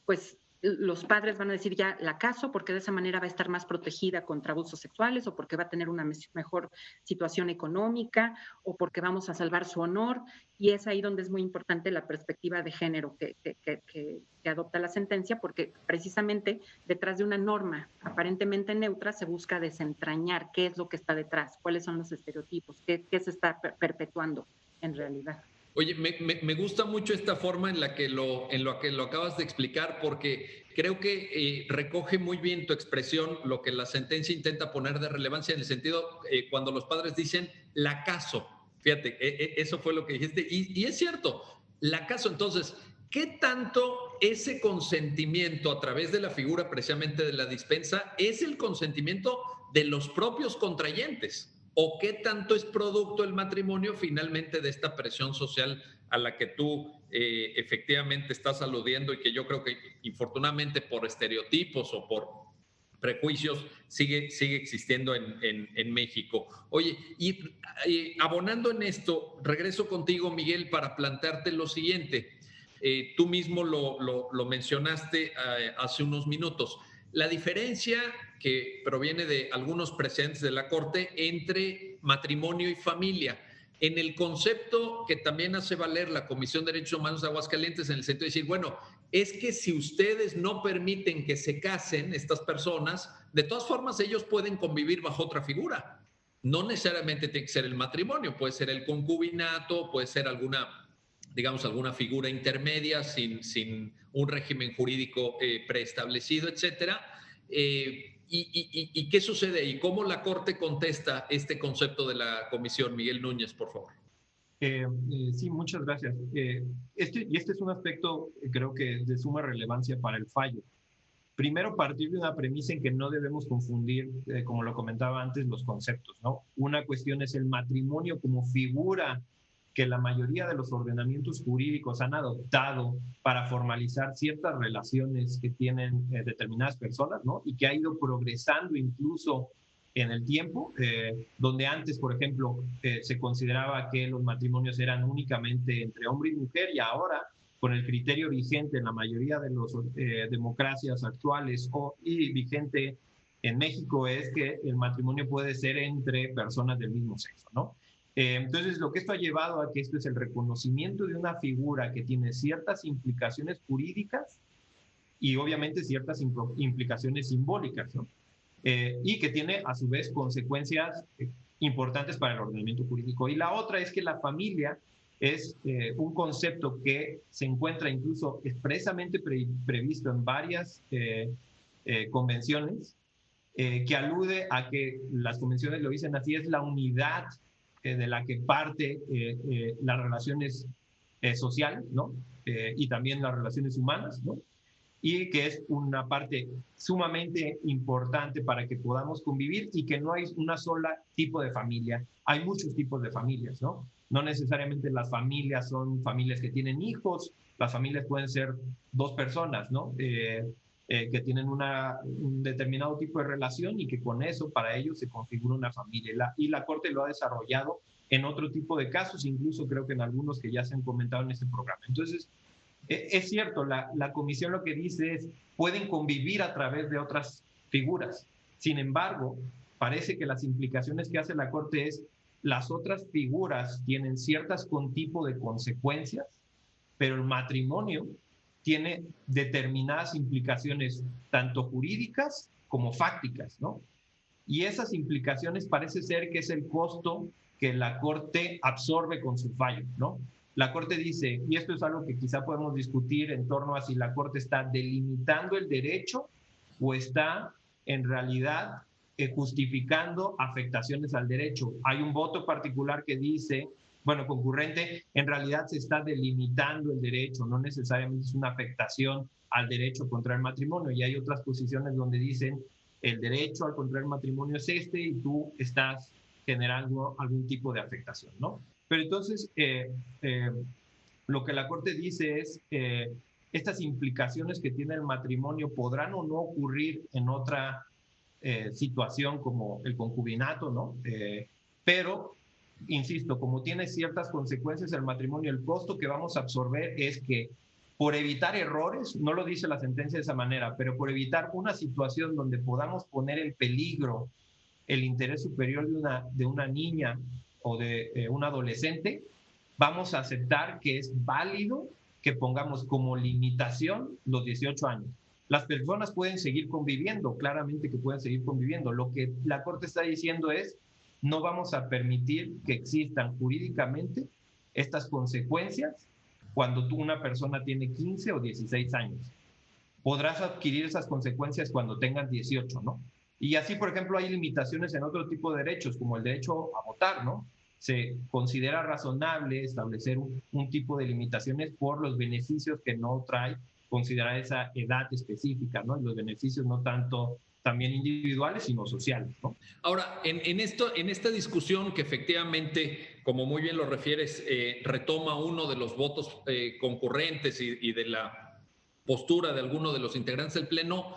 pues los padres van a decir: ya la caso, porque de esa manera va a estar más protegida contra abusos sexuales, o porque va a tener una mejor situación económica, o porque vamos a salvar su honor. Y es ahí donde es muy importante la perspectiva de género que adopta la sentencia, porque precisamente detrás de una norma aparentemente neutra se busca desentrañar qué es lo que está detrás, cuáles son los estereotipos, qué se está perpetuando en realidad. Oye, me gusta mucho esta forma en la que lo acabas de explicar, porque creo que recoge muy bien tu expresión, lo que la sentencia intenta poner de relevancia, en el sentido cuando los padres dicen la caso. Fíjate, eso fue lo que dijiste, y es cierto, la caso. Entonces, ¿qué tanto ese consentimiento a través de la figura precisamente de la dispensa es el consentimiento de los propios contrayentes? ¿O qué tanto es producto el matrimonio finalmente de esta presión social a la que tú efectivamente estás aludiendo, y que yo creo que infortunadamente por estereotipos o por prejuicios sigue existiendo en México. Oye, y abonando en esto, regreso contigo, Miguel, para plantearte lo siguiente. Tú mismo lo mencionaste hace unos minutos. La diferencia que proviene de algunos precedentes de la Corte entre matrimonio y familia. En el concepto que también hace valer la Comisión de Derechos Humanos de Aguascalientes, en el sentido de decir, bueno, es que si ustedes no permiten que se casen estas personas, de todas formas ellos pueden convivir bajo otra figura. No necesariamente tiene que ser el matrimonio, puede ser el concubinato, puede ser alguna figura intermedia sin un régimen jurídico preestablecido, etcétera. ¿Y qué sucede? ¿Y cómo la Corte contesta este concepto de la Comisión? Miguel Núñez, por favor. Sí, muchas gracias. Este es un aspecto, creo que de suma relevancia para el fallo. Primero, partir de una premisa en que no debemos confundir, como lo comentaba antes, los conceptos, ¿no? Una cuestión es el matrimonio como figura que la mayoría de los ordenamientos jurídicos han adoptado para formalizar ciertas relaciones que tienen determinadas personas, ¿no? Y que ha ido progresando incluso en el tiempo, donde antes, por ejemplo, se consideraba que los matrimonios eran únicamente entre hombre y mujer, y ahora, con el criterio vigente en la mayoría de las democracias actuales y vigente en México, es que el matrimonio puede ser entre personas del mismo sexo, ¿no? Entonces, lo que esto ha llevado a que esto es el reconocimiento de una figura que tiene ciertas implicaciones jurídicas y obviamente ciertas implicaciones simbólicas, ¿no? Y que tiene a su vez consecuencias importantes para el ordenamiento jurídico. Y la otra es que la familia es un concepto que se encuentra incluso expresamente previsto en varias convenciones, que alude a que las convenciones lo dicen así, es la unidad de la que parte las relaciones sociales, ¿no? Y también las relaciones humanas, ¿no? Y que es una parte sumamente importante para que podamos convivir y que no hay una sola tipo de familia. Hay muchos tipos de familias, ¿no? No necesariamente las familias son familias que tienen hijos, las familias pueden ser dos personas, ¿no? Que tienen un determinado tipo de relación y que con eso para ellos se configura una familia. Y la Corte lo ha desarrollado en otro tipo de casos, incluso creo que en algunos que ya se han comentado en este programa. Entonces, es cierto, la comisión lo que dice es, pueden convivir a través de otras figuras. Sin embargo, parece que las implicaciones que hace la Corte es, las otras figuras tienen ciertas tipo de consecuencias, pero el matrimonio tiene determinadas implicaciones, tanto jurídicas como fácticas, ¿no? Y esas implicaciones parece ser que es el costo que la Corte absorbe con su fallo, ¿no? La Corte dice, y esto es algo que quizá podemos discutir en torno a si la Corte está delimitando el derecho o está en realidad justificando afectaciones al derecho. Hay un voto particular que dice, bueno, concurrente, en realidad se está delimitando el derecho, no necesariamente es una afectación al derecho a contraer matrimonio. Y hay otras posiciones donde dicen, el derecho al contraer matrimonio es este y tú estás generando algún tipo de afectación, ¿no? Pero entonces, lo que la Corte dice es, estas implicaciones que tiene el matrimonio podrán o no ocurrir en otra situación como el concubinato, ¿no? Pero, insisto, como tiene ciertas consecuencias el matrimonio, el costo que vamos a absorber es que por evitar errores, no lo dice la sentencia de esa manera, pero por evitar una situación donde podamos poner en peligro el interés superior de una niña o de un adolescente, vamos a aceptar que es válido que pongamos como limitación los 18 años. Las personas pueden seguir conviviendo, claramente que pueden seguir conviviendo. Lo que la Corte está diciendo es, no vamos a permitir que existan jurídicamente estas consecuencias cuando una persona tiene 15 o 16 años. Podrás adquirir esas consecuencias cuando tengas 18, ¿no? Y así, por ejemplo, hay limitaciones en otro tipo de derechos, como el derecho a votar, ¿no? Se considera razonable establecer un tipo de limitaciones por los beneficios que no trae considerar esa edad específica, ¿no? Y los beneficios no tanto también individuales, sino sociales, ¿no? Ahora, en esta discusión que efectivamente, como muy bien lo refieres, retoma uno de los votos concurrentes y de la postura de alguno de los integrantes del Pleno,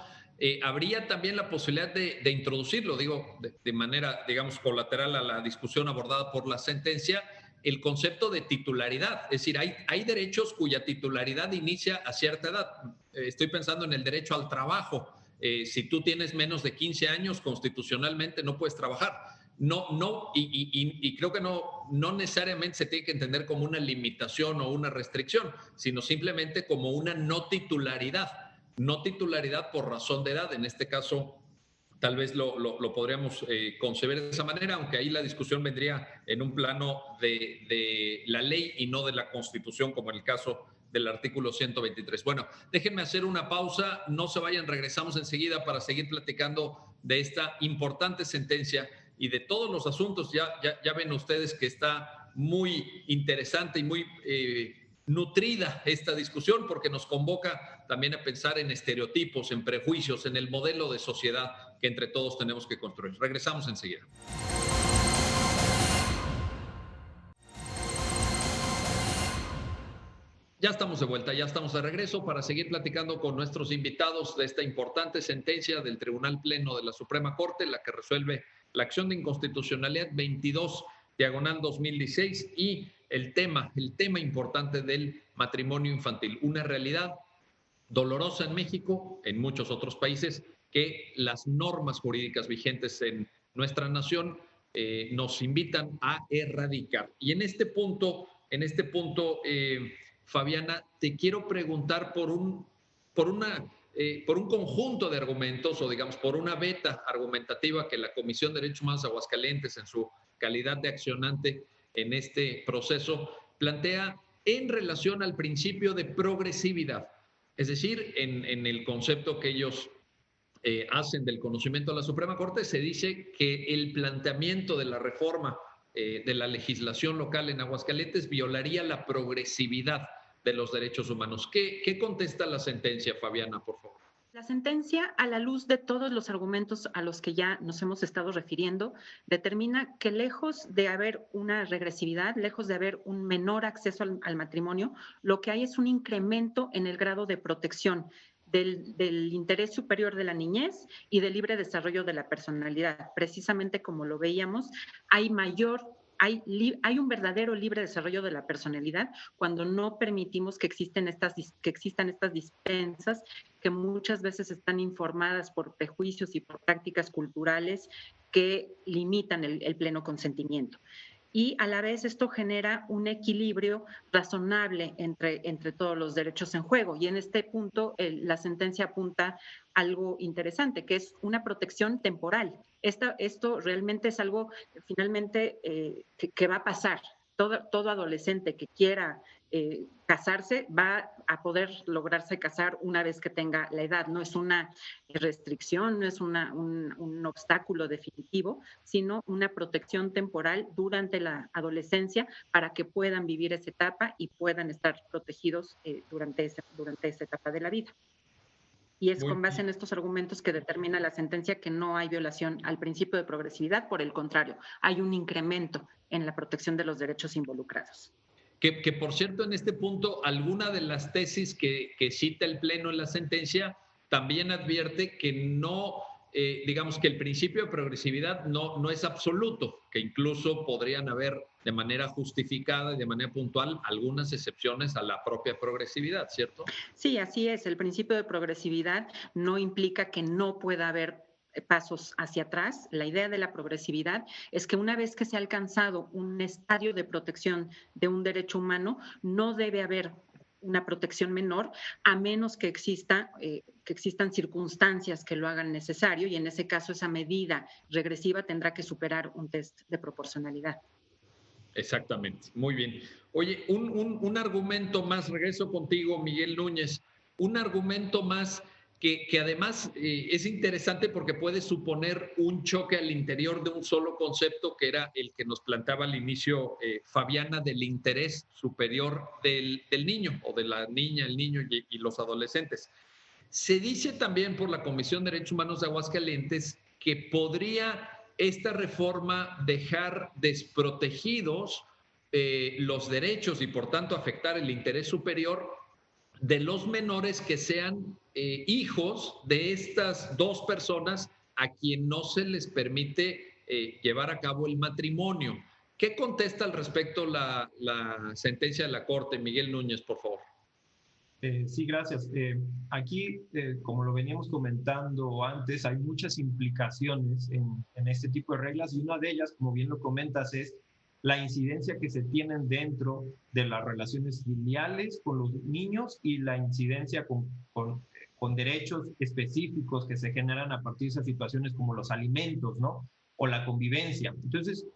habría también la posibilidad de introducirlo, digo, de manera, digamos, colateral a la discusión abordada por la sentencia, el concepto de titularidad. Es decir, hay derechos cuya titularidad inicia a cierta edad. Estoy pensando en el derecho al trabajo. Si tú tienes menos de 15 años, constitucionalmente no puedes trabajar. Y creo que no necesariamente se tiene que entender como una limitación o una restricción, sino simplemente como una no titularidad. No titularidad por razón de edad. En este caso, tal vez lo podríamos concebir de esa manera, aunque ahí la discusión vendría en un plano de la ley y no de la Constitución, como en el caso del artículo 123. Bueno, déjenme hacer una pausa, no se vayan, regresamos enseguida para seguir platicando de esta importante sentencia y de todos los asuntos. Ya ven ustedes que está muy interesante y muy nutrida esta discusión, porque nos convoca también a pensar en estereotipos, en prejuicios, en el modelo de sociedad que entre todos tenemos que construir. Regresamos enseguida. Ya estamos de vuelta, ya estamos de regreso para seguir platicando con nuestros invitados de esta importante sentencia del Tribunal Pleno de la Suprema Corte, la que resuelve la acción de inconstitucionalidad 22/2016 y el tema importante del matrimonio infantil, una realidad dolorosa en México, en muchos otros países, que las normas jurídicas vigentes en nuestra nación nos invitan a erradicar. Y en este punto, Fabiana, te quiero preguntar por un conjunto de argumentos, o digamos, por una beta argumentativa que la Comisión de Derechos Humanos de Aguascalientes, en su calidad de accionante en este proceso, plantea en relación al principio de progresividad. Es decir, en el concepto que ellos hacen del conocimiento de la Suprema Corte, se dice que el planteamiento de la reforma de la legislación local en Aguascalientes violaría la progresividad de los derechos humanos. ¿Qué contesta la sentencia, Fabiana, por favor? La sentencia, a la luz de todos los argumentos a los que ya nos hemos estado refiriendo, determina que lejos de haber una regresividad, lejos de haber un menor acceso al matrimonio, lo que hay es un incremento en el grado de protección del interés superior de la niñez y del libre desarrollo de la personalidad. Precisamente como lo veíamos, hay un verdadero libre desarrollo de la personalidad cuando no permitimos que existan estas dispensas que muchas veces están informadas por prejuicios y por prácticas culturales que limitan el pleno consentimiento. Y a la vez esto genera un equilibrio razonable entre todos los derechos en juego. Y en este punto la sentencia apunta algo interesante, que es una protección temporal. Esto realmente es algo finalmente que va a pasar. Todo adolescente que quiera casarse va a poder lograrse casar una vez que tenga la edad. No es una restricción, no es un obstáculo definitivo, sino una protección temporal durante la adolescencia para que puedan vivir esa etapa y puedan estar protegidos durante esa etapa de la vida. Y es con base en estos argumentos que determina la sentencia que no hay violación al principio de progresividad, por el contrario, hay un incremento en la protección de los derechos involucrados. Que por cierto, en este punto, alguna de las tesis que cita el Pleno en la sentencia también advierte que no, digamos que el principio de progresividad no es absoluto, que incluso podrían haber de manera justificada y de manera puntual algunas excepciones a la propia progresividad, ¿cierto? Sí, así es. El principio de progresividad no implica que no pueda haber pasos hacia atrás. La idea de la progresividad es que una vez que se ha alcanzado un estadio de protección de un derecho humano, no debe haber una protección menor, a menos que existan circunstancias que lo hagan necesario, y en ese caso esa medida regresiva tendrá que superar un test de proporcionalidad. Exactamente, muy bien. Oye, un argumento más, regreso contigo, Miguel Núñez, un argumento más que además es interesante porque puede suponer un choque al interior de un solo concepto, que era el que nos planteaba al inicio Fabiana, del interés superior del niño o de la niña, el niño y los adolescentes. Se dice también por la Comisión de Derechos Humanos de Aguascalientes que podría esta reforma dejar desprotegidos los derechos y por tanto afectar el interés superior de los menores que sean hijos de estas dos personas a quien no se les permite llevar a cabo el matrimonio. ¿Qué contesta al respecto la sentencia de la Corte? Miguel Núñez, por favor. Sí, gracias. Aquí, como lo veníamos comentando antes, hay muchas implicaciones en este tipo de reglas y una de ellas, como bien lo comentas, es la incidencia que se tienen dentro de las relaciones filiales con los niños y la incidencia con derechos específicos que se generan a partir de esas situaciones como los alimentos, ¿no? O la convivencia. Entonces,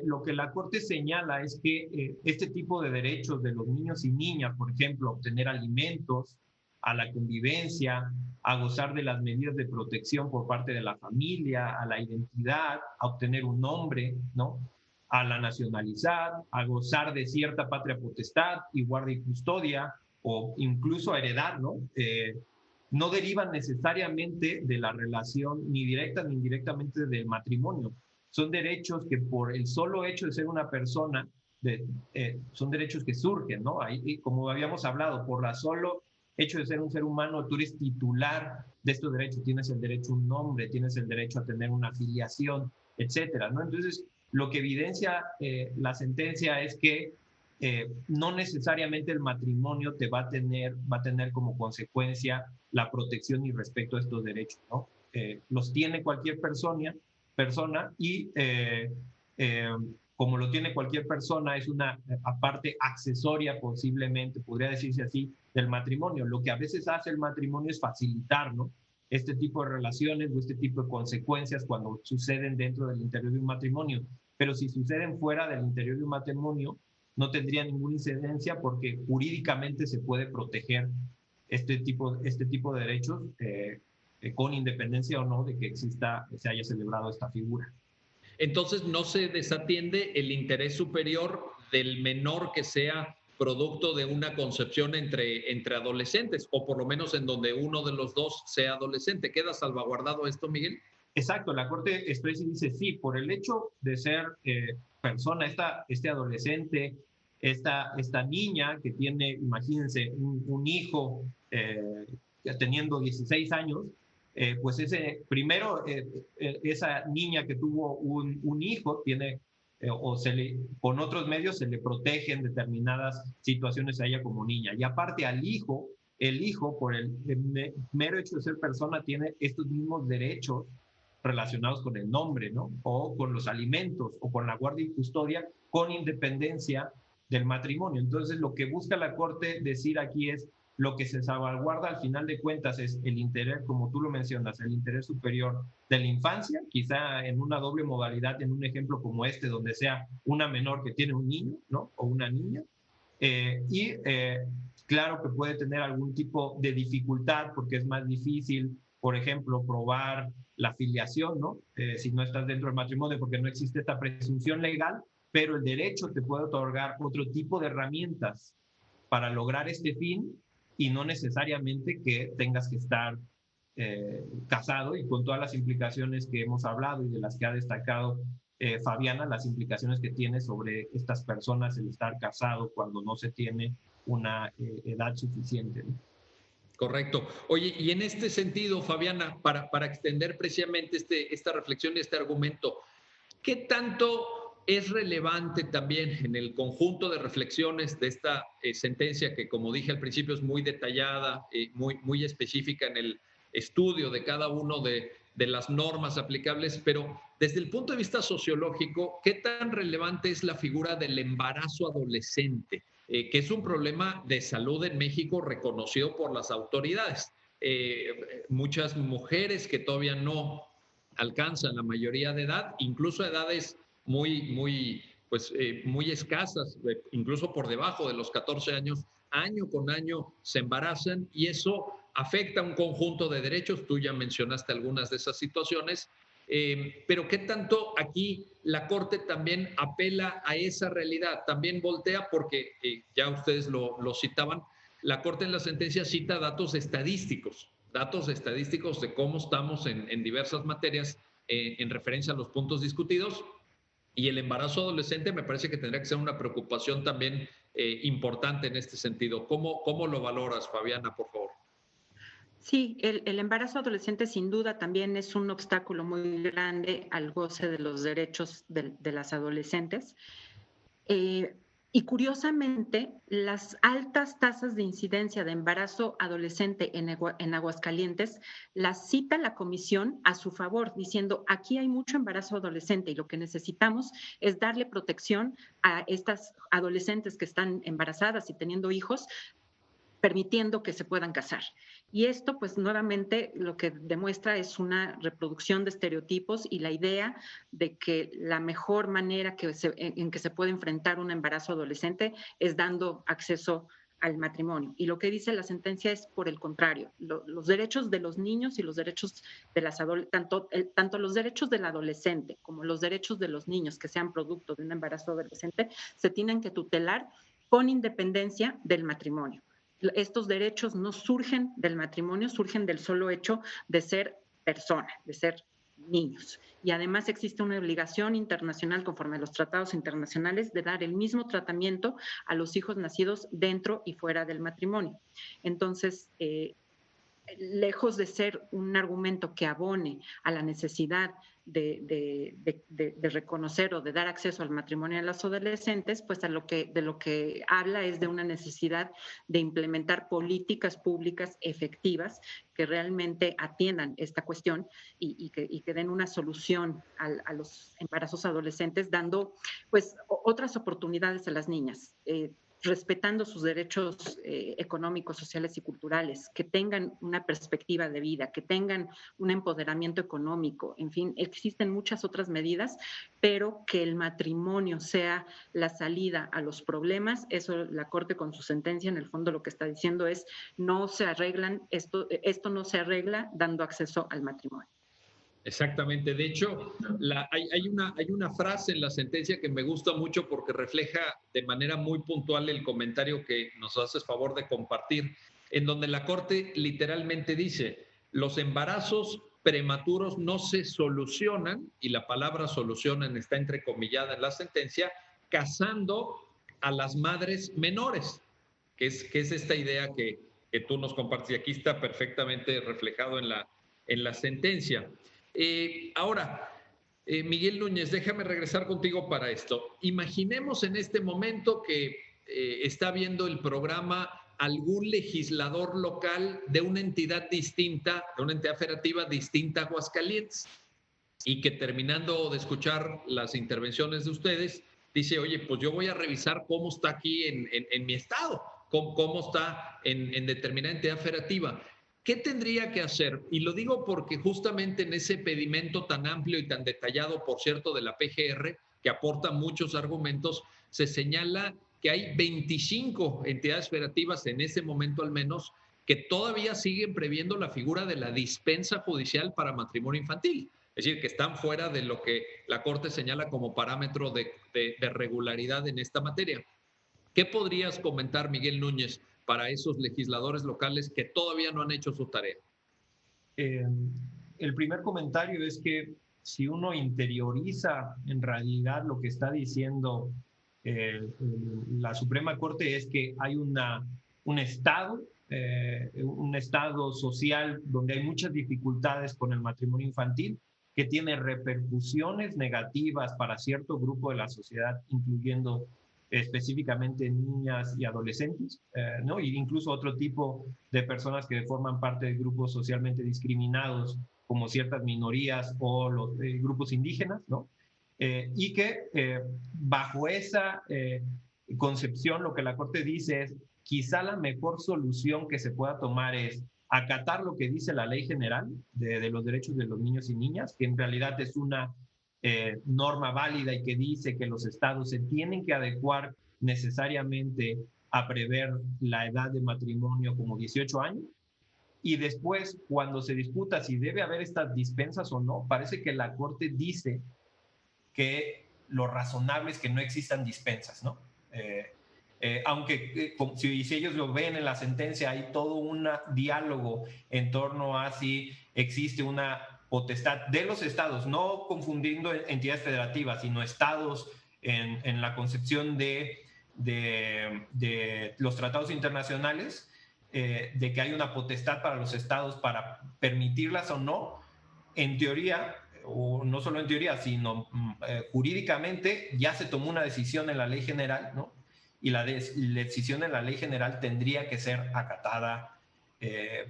lo que la Corte señala es que este tipo de derechos de los niños y niñas, por ejemplo, obtener alimentos, a la convivencia, a gozar de las medidas de protección por parte de la familia, a la identidad, a obtener un nombre, ¿no? A la nacionalidad, a gozar de cierta patria potestad y guardia y custodia, o incluso a heredar, ¿no? No derivan necesariamente de la relación ni directa ni indirectamente del matrimonio. Son derechos que por el solo hecho de ser una persona, son derechos que surgen, ¿no? Ahí, como habíamos hablado, por el solo hecho de ser un ser humano, tú eres titular de estos derechos, tienes el derecho a un nombre, tienes el derecho a tener una afiliación, etcétera, ¿no? Entonces, lo que evidencia la sentencia es que no necesariamente el matrimonio te va a tener como consecuencia la protección y respeto a estos derechos, ¿no? Los tiene cualquier persona y como lo tiene cualquier persona, es una parte accesoria posiblemente, podría decirse así, del matrimonio. Lo que a veces hace el matrimonio es facilitar, ¿no? Este tipo de relaciones o este tipo de consecuencias cuando suceden dentro del interior de un matrimonio. Pero si suceden fuera del interior de un matrimonio, no tendría ninguna incidencia porque jurídicamente se puede proteger este tipo de derechos con independencia o no de que se haya celebrado esta figura. Entonces, no se desatiende el interés superior del menor que sea producto de una concepción entre adolescentes, o por lo menos en donde uno de los dos sea adolescente. ¿Queda salvaguardado esto, Miguel? Exacto, la Corte expresa y dice sí, por el hecho de ser persona, este adolescente, esta niña que tiene, imagínense, un hijo teniendo 16 años, pues esa niña que tuvo un hijo tiene, con otros medios se le protegen determinadas situaciones a ella como niña. Y aparte al hijo, el hijo, por el mero hecho de ser persona, tiene estos mismos derechos relacionados con el nombre, ¿no? O con los alimentos, o con la guardia y custodia, con independencia del matrimonio. Entonces, lo que busca la Corte decir aquí es lo que se salvaguarda al final de cuentas es el interés, como tú lo mencionas, el interés superior de la infancia, quizá en una doble modalidad, en un ejemplo como este, donde sea una menor que tiene un niño, ¿no? O una niña, claro que puede tener algún tipo de dificultad porque es más difícil, por ejemplo, probar la filiación, ¿no? Si no estás dentro del matrimonio porque no existe esta presunción legal, pero el derecho te puede otorgar otro tipo de herramientas para lograr este fin y no necesariamente que tengas que estar casado y con todas las implicaciones que hemos hablado y de las que ha destacado Fabiana, las implicaciones que tiene sobre estas personas el estar casado cuando no se tiene una edad suficiente, ¿no? Correcto. Oye, y en este sentido, Fabiana, para extender precisamente esta reflexión y este argumento, ¿qué tanto es relevante también en el conjunto de reflexiones de esta sentencia que, como dije al principio, es muy detallada, muy específica en el estudio de cada uno de las normas aplicables, pero desde el punto de vista sociológico, ¿qué tan relevante es la figura del embarazo adolescente? Que es un problema de salud en México reconocido por las autoridades. Muchas mujeres que todavía no alcanzan la mayoría de edad, incluso edades muy escasas, incluso por debajo de los 14 años, año con año se embarazan y eso afecta un conjunto de derechos. Tú ya mencionaste algunas de esas situaciones. Pero ¿qué tanto aquí la Corte también apela a esa realidad? También voltea porque, ya ustedes lo citaban, la Corte en la sentencia cita datos estadísticos de cómo estamos en diversas materias en referencia a los puntos discutidos. Y el embarazo adolescente me parece que tendría que ser una preocupación también importante en este sentido. ¿Cómo lo valoras, Fabiana, por favor? Sí, el embarazo adolescente sin duda también es un obstáculo muy grande al goce de los derechos de las adolescentes. Y curiosamente, las altas tasas de incidencia de embarazo adolescente en Aguascalientes las cita la comisión a su favor, diciendo, aquí hay mucho embarazo adolescente y lo que necesitamos es darle protección a estas adolescentes que están embarazadas y teniendo hijos, permitiendo que se puedan casar. Y esto, pues nuevamente, lo que demuestra es una reproducción de estereotipos y la idea de que la mejor manera en que se puede enfrentar un embarazo adolescente es dando acceso al matrimonio. Y lo que dice la sentencia es por el contrario, los derechos de los niños y los derechos de las tanto los derechos del adolescente como los derechos de los niños que sean producto de un embarazo adolescente se tienen que tutelar con independencia del matrimonio. Estos derechos no surgen del matrimonio, surgen del solo hecho de ser persona, de ser niños. Y además existe una obligación internacional conforme a los tratados internacionales de dar el mismo tratamiento a los hijos nacidos dentro y fuera del matrimonio. Entonces, lejos de ser un argumento que abone a la necesidad de reconocer o de dar acceso al matrimonio a los adolescentes, pues de lo que habla es de una necesidad de implementar políticas públicas efectivas que realmente atiendan esta cuestión y que den una solución a los embarazos adolescentes, dando pues otras oportunidades a las niñas. Respetando sus derechos económicos, sociales y culturales, que tengan una perspectiva de vida, que tengan un empoderamiento económico, en fin, existen muchas otras medidas, pero que el matrimonio sea la salida a los problemas, eso la Corte con su sentencia en el fondo lo que está diciendo es no se arreglan, esto no se arregla dando acceso al matrimonio. Exactamente. De hecho, hay una frase en la sentencia que me gusta mucho porque refleja de manera muy puntual el comentario que nos haces favor de compartir, en donde la Corte literalmente dice, los embarazos prematuros no se solucionan, y la palabra solucionan está entrecomillada en la sentencia, casando a las madres menores, que es esta idea que tú nos compartes, y aquí está perfectamente reflejado en la sentencia. Ahora, Miguel Núñez, déjame regresar contigo para esto. Imaginemos en este momento que está viendo el programa algún legislador local de una entidad distinta, de una entidad federativa distinta a Aguascalientes, y que terminando de escuchar las intervenciones de ustedes, dice, oye, pues yo voy a revisar cómo está aquí en mi estado, cómo está en determinada entidad federativa. ¿Qué tendría que hacer? Y lo digo porque justamente en ese pedimento tan amplio y tan detallado, por cierto, de la PGR, que aporta muchos argumentos, se señala que hay 25 entidades federativas en ese momento al menos que todavía siguen previendo la figura de la dispensa judicial para matrimonio infantil. Es decir, que están fuera de lo que la Corte señala como parámetro de regularidad en esta materia. ¿Qué podrías comentar, Miguel Núñez, para esos legisladores locales que todavía no han hecho su tarea? El primer comentario es que si uno interioriza en realidad lo que está diciendo la Suprema Corte es que hay un estado social donde hay muchas dificultades con el matrimonio infantil, que tiene repercusiones negativas para cierto grupo de la sociedad, incluyendo específicamente niñas y adolescentes, ¿no? Y incluso otro tipo de personas que forman parte de grupos socialmente discriminados, como ciertas minorías o los grupos indígenas, ¿no? Y que bajo esa concepción lo que la Corte dice es, quizá la mejor solución que se pueda tomar es acatar lo que dice la Ley General de los Derechos de los Niños y Niñas, que en realidad es una norma válida y que dice que los estados se tienen que adecuar necesariamente a prever la edad de matrimonio como 18 años. Y después, cuando se disputa si debe haber estas dispensas o no, parece que la Corte dice que lo razonable es que no existan dispensas, ¿no? Aunque si ellos lo ven en la sentencia, hay todo un diálogo en torno a si existe una potestad de los estados, no confundiendo entidades federativas, sino estados en la concepción de de los tratados internacionales, de que hay una potestad para los estados para permitirlas o no. En teoría, o no solo en teoría, sino jurídicamente, ya se tomó una decisión en la ley general, ¿no? Y la decisión en la ley general tendría que ser acatada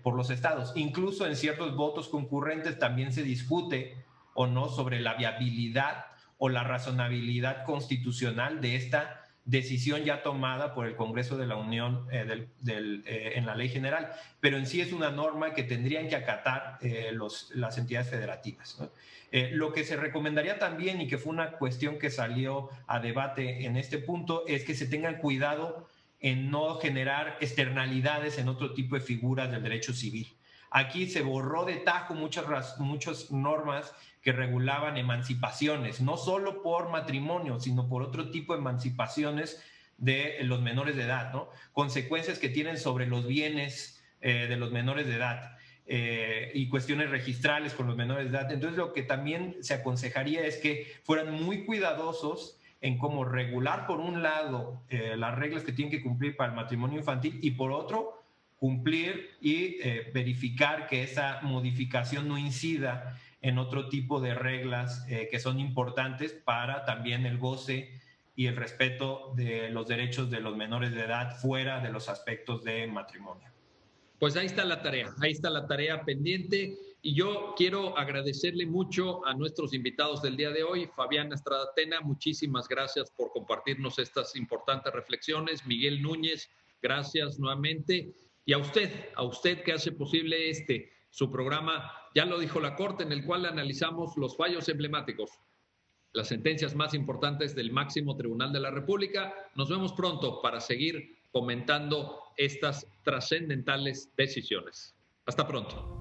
por los estados. Incluso en ciertos votos concurrentes también se discute o no sobre la viabilidad o la razonabilidad constitucional de esta decisión ya tomada por el Congreso de la Unión en la ley general, pero en sí es una norma que tendrían que acatar las entidades federativas, ¿no? Lo que se recomendaría también, y que fue una cuestión que salió a debate en este punto, es que se tengan cuidado en no generar externalidades en otro tipo de figuras del derecho civil. Aquí se borró de tajo muchas normas que regulaban emancipaciones, no solo por matrimonio, sino por otro tipo de emancipaciones de los menores de edad, ¿no? Consecuencias que tienen sobre los bienes de los menores de edad y cuestiones registrales con los menores de edad. Entonces, lo que también se aconsejaría es que fueran muy cuidadosos en cómo regular, por un lado, las reglas que tienen que cumplir para el matrimonio infantil y, por otro, cumplir y verificar que esa modificación no incida en otro tipo de reglas que son importantes para también el goce y el respeto de los derechos de los menores de edad fuera de los aspectos de matrimonio. Pues ahí está la tarea pendiente, y yo quiero agradecerle mucho a nuestros invitados del día de hoy. Fabián Estrada Tena, muchísimas gracias por compartirnos estas importantes reflexiones. Miguel Núñez, gracias nuevamente. Y a usted que hace posible su programa, ya lo dijo la Corte, en el cual analizamos los fallos emblemáticos, las sentencias más importantes del máximo tribunal de la República. Nos vemos pronto para seguir comentando estas trascendentales decisiones. Hasta pronto.